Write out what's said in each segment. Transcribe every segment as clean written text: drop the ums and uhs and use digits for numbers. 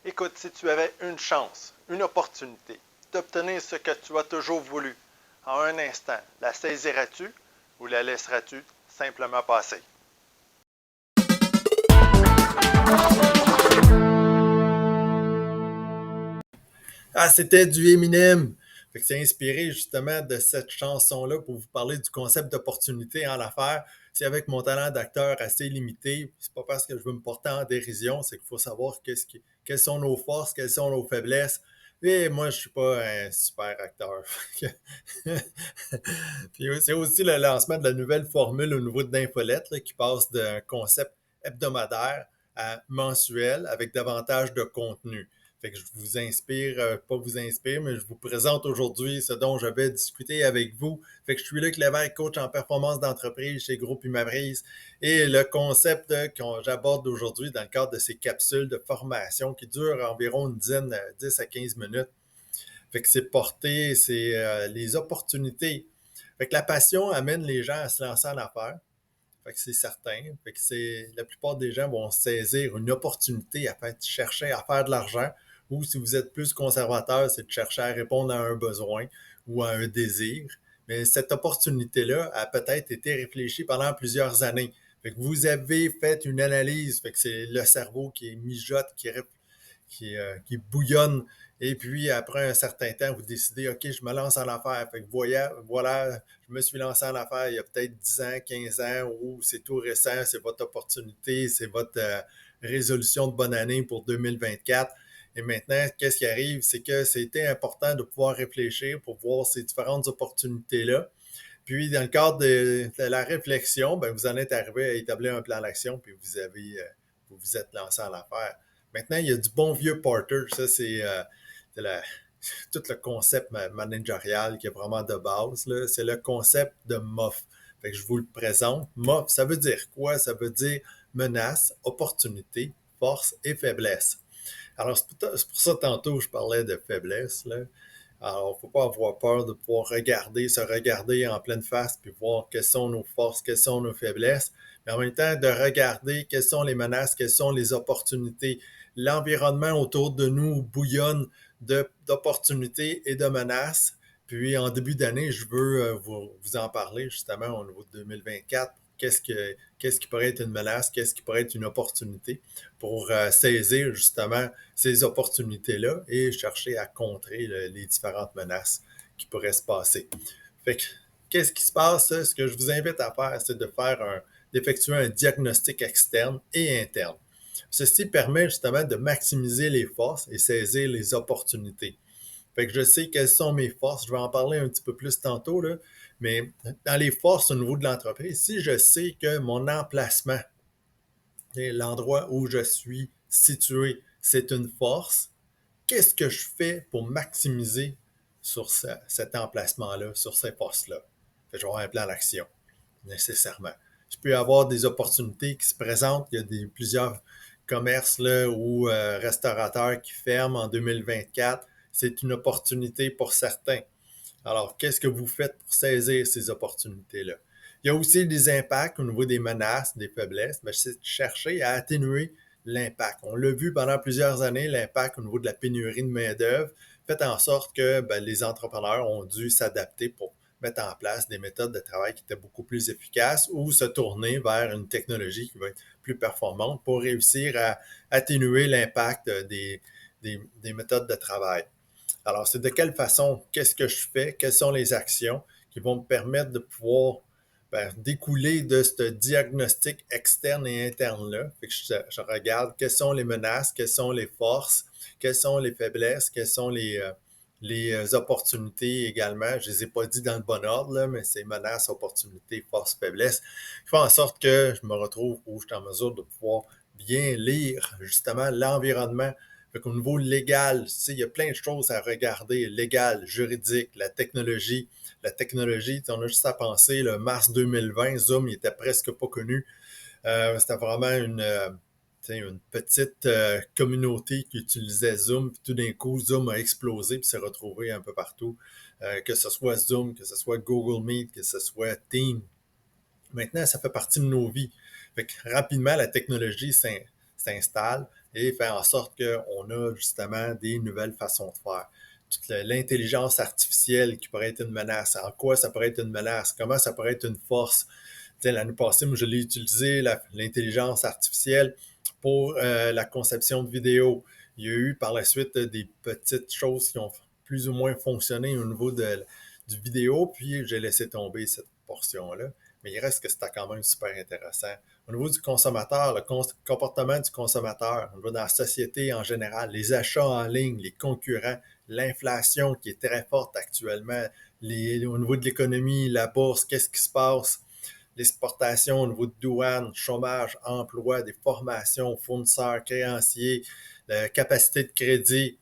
Écoute, si tu avais une chance, une opportunité d'obtenir ce que tu as toujours voulu en un instant, la saisirais-tu ou la laisserais-tu simplement passer? Ah, c'était du Eminem. Fait que c'est inspiré justement de cette chanson-là pour vous parler du concept d'opportunité en l'affaire. C'est avec mon talent d'acteur assez limité. C'est pas parce que je veux me porter en dérision, c'est qu'il faut savoir quelles sont nos forces, quelles sont nos faiblesses. Et moi, je suis pas un super acteur. Puis c'est aussi le lancement de la nouvelle formule au niveau d'Infolette là, qui passe d'un concept hebdomadaire à mensuel avec davantage de contenu. Fait que je vous inspire, pas vous inspire, mais je vous présente aujourd'hui ce dont je vais discuter avec vous. Fait que je suis Luc Lévesque, coach en performance d'entreprise chez Groupe Imabrise. Et le concept que j'aborde aujourd'hui dans le cadre de ces capsules de formation qui durent environ une dizaine, 10 à 15 minutes. Fait que c'est porté, c'est les opportunités. Fait que la passion amène les gens à se lancer en affaires. Fait que c'est certain. Fait que c'est, la plupart des gens vont saisir une opportunité à faire, chercher à faire de l'argent. Ou si vous êtes plus conservateur, c'est de chercher à répondre à un besoin ou à un désir. Mais cette opportunité-là a peut-être été réfléchie pendant plusieurs années. Fait que vous avez fait une analyse. Fait que c'est le cerveau qui mijote, qui bouillonne. Et puis, après un certain temps, vous décidez, OK, je me lance en affaires. Fait que voilà, je me suis lancé en affaires il y a peut-être 10 ans, 15 ans, ou c'est tout récent, c'est votre opportunité, c'est votre résolution de bonne année pour 2024. Et maintenant, qu'est-ce qui arrive? C'est que c'était important de pouvoir réfléchir pour voir ces différentes opportunités-là. Puis, dans le cadre de la réflexion, ben, vous en êtes arrivé à établir un plan d'action, puis vous vous êtes lancé en affaires. Maintenant, il y a du bon vieux Porter. Ça, c'est tout le concept managérial qui est vraiment de base. Là. C'est le concept de MOF. Fait que je vous le présente. MOF, ça veut dire quoi? Ça veut dire menace, opportunité, force et faiblesse. Alors, c'est pour ça tantôt je parlais de faiblesse. Là. Alors, il ne faut pas avoir peur de pouvoir se regarder en pleine face, puis voir quelles sont nos forces, quelles sont nos faiblesses, mais en même temps de regarder quelles sont les menaces, quelles sont les opportunités. L'environnement autour de nous bouillonne d'opportunités et de menaces. Puis en début d'année, je veux vous en parler justement au niveau de 2024. Qu'est-ce qui pourrait être une menace, qu'est-ce qui pourrait être une opportunité pour saisir justement ces opportunités-là et chercher à contrer les différentes menaces qui pourraient se passer. Fait que, qu'est-ce qui se passe? Ce que je vous invite à faire, c'est d'effectuer un diagnostic externe et interne. Ceci permet justement de maximiser les forces et saisir les opportunités. Fait que je sais quelles sont mes forces. Je vais en parler un petit peu plus tantôt, là. Mais dans les forces au niveau de l'entreprise, si je sais que mon emplacement, l'endroit où je suis situé, c'est une force, qu'est-ce que je fais pour maximiser sur cet emplacement-là, sur ces forces-là? Je vais avoir un plan d'action, nécessairement. Je peux avoir des opportunités qui se présentent. Il y a plusieurs commerces là, ou restaurateurs qui ferment en 2024. C'est une opportunité pour certains. Alors, qu'est-ce que vous faites pour saisir ces opportunités-là? Il y a aussi des impacts au niveau des menaces, des faiblesses, mais c'est de chercher à atténuer l'impact. On l'a vu pendant plusieurs années, l'impact au niveau de la pénurie de main-d'œuvre fait en sorte que les entrepreneurs ont dû s'adapter pour mettre en place des méthodes de travail qui étaient beaucoup plus efficaces ou se tourner vers une technologie qui va être plus performante pour réussir à atténuer l'impact des méthodes de travail. Alors, c'est de quelle façon, qu'est-ce que je fais, quelles sont les actions qui vont me permettre de pouvoir découler de ce diagnostic externe et interne-là. Fait que je regarde quelles sont les menaces, quelles sont les forces, quelles sont les faiblesses, quelles sont les opportunités également. Je ne les ai pas dit dans le bon ordre, là, mais c'est menaces, opportunités, forces, faiblesses. Je fais en sorte que je me retrouve où je suis en mesure de pouvoir bien lire justement l'environnement. Fait qu'au niveau légal, tu sais, il y a plein de choses à regarder, légal, juridique, la technologie. La technologie, on a juste à penser, le mars 2020, Zoom, il était presque pas connu. C'était vraiment une petite communauté qui utilisait Zoom, puis tout d'un coup, Zoom a explosé, puis s'est retrouvé un peu partout. Que ce soit Zoom, que ce soit Google Meet, que ce soit Teams. Maintenant, ça fait partie de nos vies. Fait que rapidement, la technologie s'installe et faire en sorte qu'on a justement des nouvelles façons de faire. Toute l'intelligence artificielle qui pourrait être une menace, en quoi ça pourrait être une menace, comment ça pourrait être une force. L'année passée, moi, je l'ai utilisé, l'intelligence artificielle, pour la conception de vidéos. Il y a eu par la suite des petites choses qui ont plus ou moins fonctionné au niveau du vidéo, puis j'ai laissé tomber cette portion-là. Mais il reste que c'était quand même super intéressant. Au niveau du consommateur, le comportement du consommateur, au niveau de la société en général, les achats en ligne, les concurrents, l'inflation qui est très forte actuellement, au niveau de l'économie, la bourse, qu'est-ce qui se passe? L'exportation au niveau de douane, chômage, emploi, des formations, fournisseurs, créanciers, la capacité de crédit,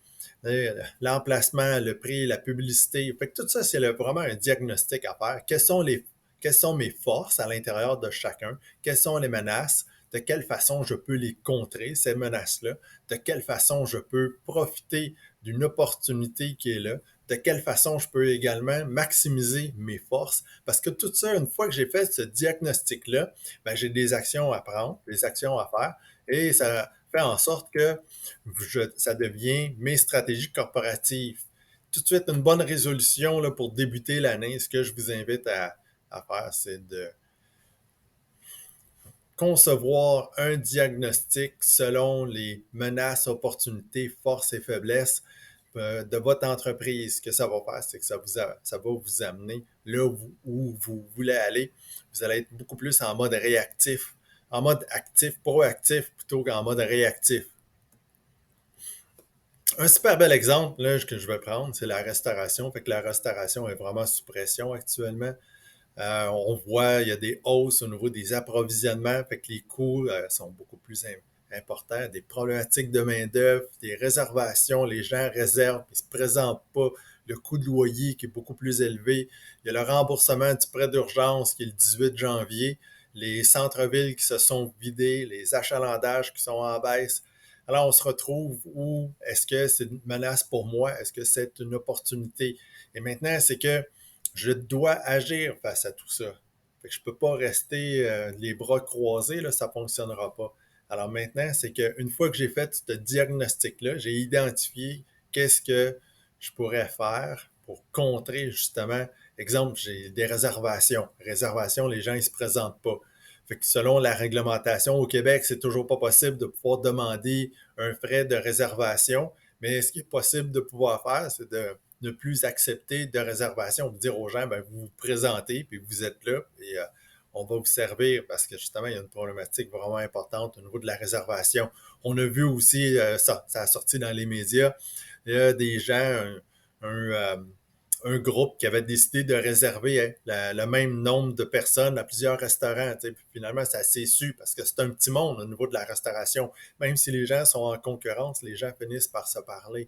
l'emplacement, le prix, la publicité. Fait que tout ça, c'est vraiment un diagnostic à faire. Quelles sont mes forces à l'intérieur de chacun? Quelles sont les menaces? De quelle façon je peux les contrer, ces menaces-là? De quelle façon je peux profiter d'une opportunité qui est là? De quelle façon je peux également maximiser mes forces? Parce que tout ça, une fois que j'ai fait ce diagnostic-là, ben, j'ai des actions à prendre, des actions à faire, et ça fait en sorte que ça devient mes stratégies corporatives. Tout de suite, une bonne résolution là, pour débuter l'année. Ce que je vous invite à faire, c'est de concevoir un diagnostic selon les menaces, opportunités, forces et faiblesses de votre entreprise. Ce que ça va faire, c'est que ça va vous amener là où vous voulez aller. Vous allez être beaucoup plus en mode réactif, en mode actif, proactif, plutôt qu'en mode réactif. Un super bel exemple là, que je vais prendre, c'est la restauration. Fait que la restauration est vraiment sous pression actuellement. On voit, il y a des hausses au niveau des approvisionnements, fait que les coûts sont beaucoup plus importants, des problématiques de main-d'œuvre, des réservations, les gens réservent, ils ne se présentent pas, le coût de loyer qui est beaucoup plus élevé, il y a le remboursement du prêt d'urgence qui est le 18 janvier, les centres-villes qui se sont vidés, les achalandages qui sont en baisse. Alors, on se retrouve où est-ce que c'est une menace pour moi? Est-ce que c'est une opportunité? Et maintenant, c'est que je dois agir face à tout ça. Fait que je ne peux pas rester les bras croisés, là, ça ne fonctionnera pas. Alors maintenant, c'est qu'une fois que j'ai fait ce diagnostic-là, j'ai identifié qu'est-ce que je pourrais faire pour contrer justement, exemple, j'ai des réservations. Réservations, les gens, ils ne se présentent pas. Fait que selon la réglementation au Québec, c'est toujours pas possible de pouvoir demander un frais de réservation, mais ce qui est possible de pouvoir faire, c'est de ne plus accepter de réservation, de dire aux gens, ben, vous vous présentez, puis vous êtes là, et on va vous servir parce que justement, il y a une problématique vraiment importante au niveau de la réservation. On a vu aussi, ça a sorti dans les médias, il y a des gens, un groupe qui avait décidé de réserver le même nombre de personnes à plusieurs restaurants. Puis finalement, ça s'est su parce que c'est un petit monde au niveau de la restauration. Même si les gens sont en concurrence, les gens finissent par se parler.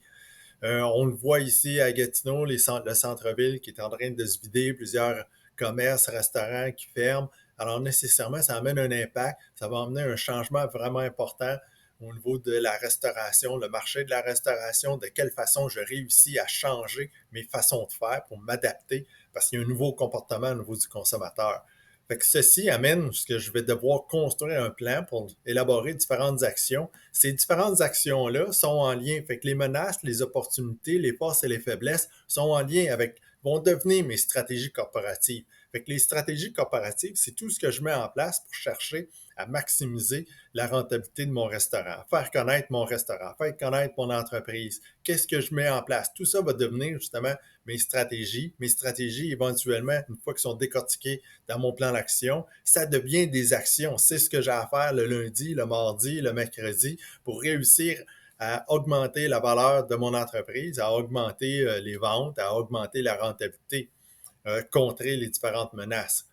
On le voit ici à Gatineau, le centre-ville qui est en train de se vider, plusieurs commerces, restaurants qui ferment. Alors nécessairement, ça amène un impact, ça va amener un changement vraiment important au niveau de la restauration, le marché de la restauration, de quelle façon je réussis à changer mes façons de faire pour m'adapter, parce qu'il y a un nouveau comportement au niveau du consommateur. Fait que ceci amène ce que je vais devoir construire un plan pour élaborer différentes actions. Ces différentes actions-là sont en lien, fait que les menaces, les opportunités, les forces et les faiblesses sont en lien avec, vont devenir mes stratégies corporatives. Fait que les stratégies corporatives, c'est tout ce que je mets en place pour chercher à maximiser la rentabilité de mon restaurant, faire connaître mon restaurant, faire connaître mon entreprise. Qu'est-ce que je mets en place? Tout ça va devenir justement mes stratégies. Mes stratégies, éventuellement, une fois qu'elles sont décortiquées dans mon plan d'action, ça devient des actions. C'est ce que j'ai à faire le lundi, le mardi, le mercredi pour réussir à augmenter la valeur de mon entreprise, à augmenter les ventes, à augmenter la rentabilité, contrer les différentes menaces.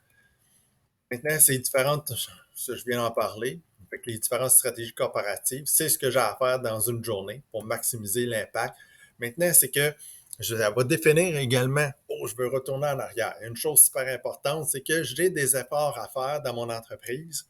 Maintenant, ces différentes, ça, je viens d'en parler, fait que les différentes stratégies corporatives, c'est ce que j'ai à faire dans une journée pour maximiser l'impact. Maintenant, c'est que ça va définir également, oh, je veux retourner en arrière. Une chose super importante, c'est que j'ai des efforts à faire dans mon entreprise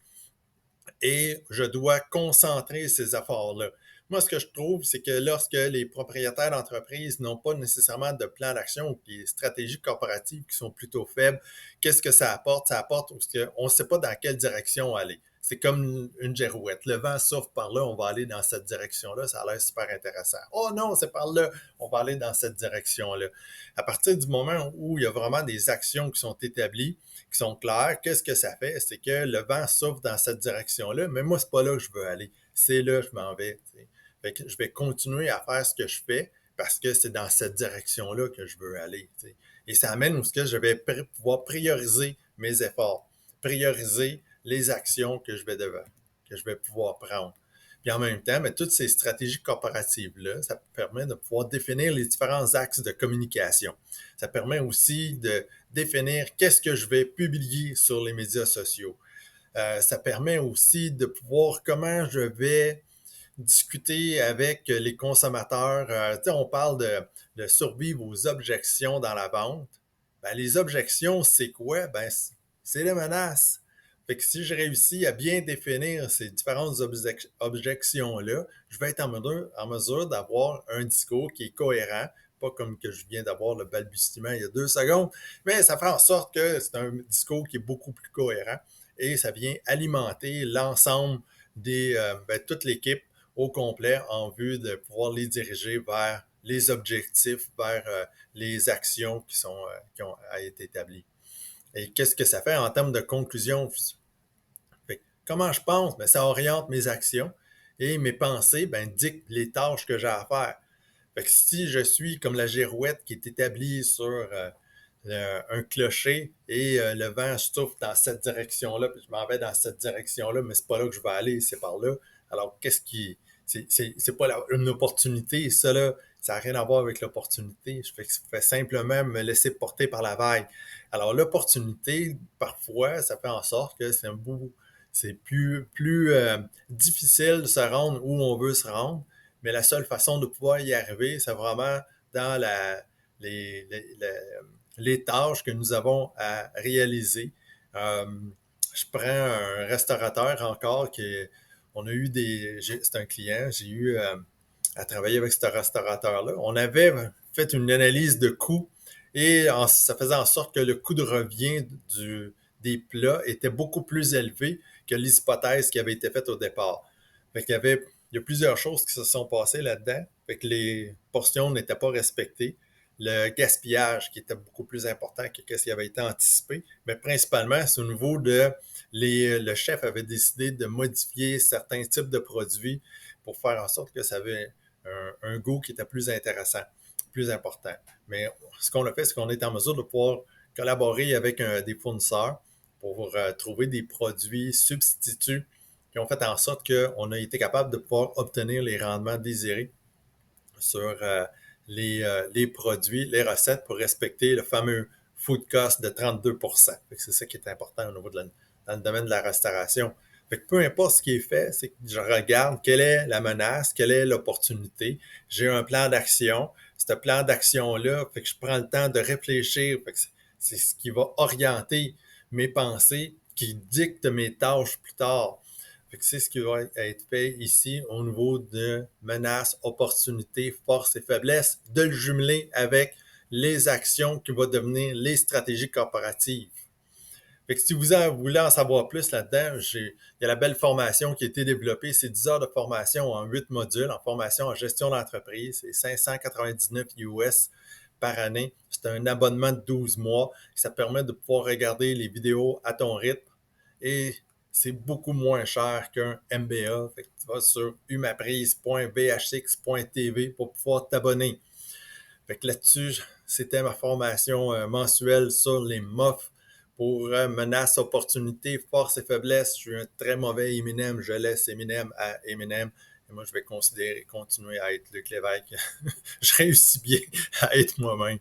et je dois concentrer ces efforts-là. Moi, ce que je trouve, c'est que lorsque les propriétaires d'entreprises n'ont pas nécessairement de plan d'action ou des stratégies corporatives qui sont plutôt faibles, qu'est-ce que ça apporte? Ça apporte qu'on ne sait pas dans quelle direction aller. c'est comme une girouette. Le vent souffle par là, on va aller dans cette direction-là, ça a l'air super intéressant. Oh non, c'est par là, on va aller dans cette direction-là. À partir du moment où il y a vraiment des actions qui sont établies, qui sont claires, qu'est-ce que ça fait? C'est que le vent souffle dans cette direction-là, mais moi, c'est pas là que je veux aller. C'est là que je m'en vais. T'sais. Fait que je vais continuer à faire ce que je fais parce que c'est dans cette direction-là que je veux aller. T'sais. Et ça amène où je vais pouvoir prioriser mes efforts, prioriser les actions que je vais pouvoir prendre. Puis en même temps, mais toutes ces stratégies corporatives-là, ça permet de pouvoir définir les différents axes de communication. Ça permet aussi de définir qu'est-ce que je vais publier sur les médias sociaux. Ça permet aussi de pouvoir comment je vais discuter avec les consommateurs. On parle de survivre aux objections dans la vente. Ben, les objections, c'est quoi? Ben, c'est les menaces. Fait que si je réussis à bien définir ces différentes objections-là, je vais être en mesure d'avoir un discours qui est cohérent, pas comme que je viens d'avoir le balbutiement il y a 2 secondes, mais ça fait en sorte que c'est un discours qui est beaucoup plus cohérent et ça vient alimenter l'ensemble toute l'équipe au complet en vue de pouvoir les diriger vers les objectifs, vers les actions qui ont été établies. Et qu'est-ce que ça fait en termes de conclusion? Fait, comment je pense? Ben, ça oriente mes actions et mes pensées dictent les tâches que j'ai à faire. Fait que si je suis comme la girouette qui est établie sur un clocher et le vent souffle dans cette direction-là, puis je m'en vais dans cette direction-là, mais c'est pas là que je vais aller, c'est par là. Alors, qu'est-ce qui... C'est pas une opportunité, ça là, ça n'a rien à voir avec l'opportunité. Je fais simplement me laisser porter par la vague. Alors, l'opportunité, parfois, ça fait en sorte que c'est plus difficile de se rendre où on veut se rendre, mais la seule façon de pouvoir y arriver, c'est vraiment dans les, les, les, les tâches que nous avons à réaliser. Euh, je prends un restaurateur encore on a eu c'est un client, j'ai eu à travailler avec ce restaurateur-là. On avait fait une analyse de coûts et ça faisait en sorte que le coût de revient des plats était beaucoup plus élevé que l'hypothèse qui avait été faite au départ. Fait qu'il il y a plusieurs choses qui se sont passées là-dedans. Fait que les portions n'étaient pas respectées. Le gaspillage qui était beaucoup plus important que ce qui avait été anticipé. Mais principalement, c'est au niveau le chef avait décidé de modifier certains types de produits pour faire en sorte que ça avait un goût qui était plus intéressant, plus important. Mais ce qu'on a fait, c'est qu'on est en mesure de pouvoir collaborer avec des fournisseurs pour trouver des produits substituts qui ont fait en sorte qu'on a été capable de pouvoir obtenir les rendements désirés sur les produits, les recettes pour respecter le fameux food cost de 32 C'est ça qui est important au niveau dans le domaine de la restauration. Fait que peu importe ce qui est fait, c'est que je regarde quelle est la menace, quelle est l'opportunité. J'ai un plan d'action. Ce plan d'action-là, fait que je prends le temps de réfléchir. Fait que c'est ce qui va orienter mes pensées, qui dicte mes tâches plus tard. Fait que c'est ce qui va être fait ici au niveau de menaces, opportunités, forces et faiblesses, de le jumeler avec les actions qui vont devenir les stratégies corporatives. Fait que si vous voulez en savoir plus là-dedans, il y a la belle formation qui a été développée. C'est 10 heures de formation en 8 modules, en formation en gestion d'entreprise. C'est 599 US par année. C'est un abonnement de 12 mois. Ça permet de pouvoir regarder les vidéos à ton rythme et c'est beaucoup moins cher qu'un MBA. Fait que tu vas sur umaprise.bhx.tv pour pouvoir t'abonner. Fait que là-dessus, c'était ma formation mensuelle sur les MOF pour menaces, opportunités, forces et faiblesses. Je suis un très mauvais Eminem. Je laisse Eminem à Eminem. Et moi, je vais continuer à être Luc Lévesque. Je réussis bien à être moi-même.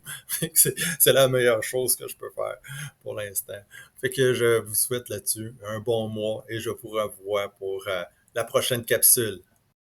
C'est la meilleure chose que je peux faire pour l'instant. Fait que je vous souhaite là-dessus un bon mois et je vous revois pour la prochaine capsule.